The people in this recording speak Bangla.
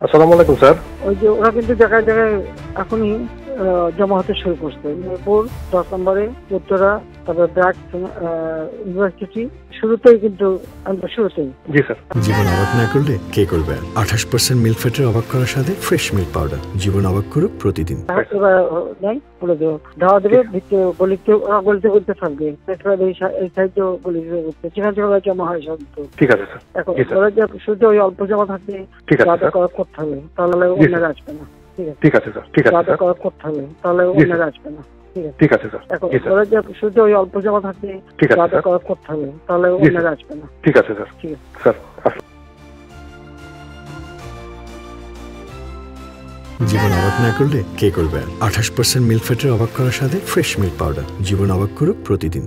আসসালামু আলাইকুম স্যার। ওই যে ওরা কিন্তু জায়গায় জায়গায় এখনই জমা হতে শুরু করছে। মিরপুর 10 নম্বরে উত্তরা, তারপরে ব্র্যাক ইউনিভার্সিটি শুরুতেই কিন্তু শুরুতেই। জি স্যার। জীবন অবাক না করলে কে করবে? 28% মিল্ক ফ্যাটের অবাক করার সাথে ফ্রেশ মিল্ক পাউডার। জীবন অবাক করুক প্রতিদিন। নাই বলে দেবো, ধাওয়া দেবে, ভিতরে গলিতে বলতে থাকবে, এই সাইডে গলিতে বলতে, সেখান থেকে ওরা জমা হয় সব। ঠিক আছে স্যার। এখন ওরা যে শুধু ওই অল্প জমা থাকলে করতে হবে, তাহলে অন্যরা আসবে না। ঠিক আছে স্যার। ঠিক আছে স্যার। করতে হবে, তাহলে অন্যরা আসবে না। ঠিক আছে স্যার। এখন ওরা যে শুধু ওই অল্প জমা থাকলে করতে হবে, তাহলে অন্যরা আসবে না। ঠিক আছে স্যার। ঠিক আছে স্যার। জীবন অবাক না করলে কে করবে? 28% মিল্ক ফ্যাটের অবাক করার সাথে ফ্রেশ মিল্ক পাউডার। জীবন অবাক করুক প্রতিদিন।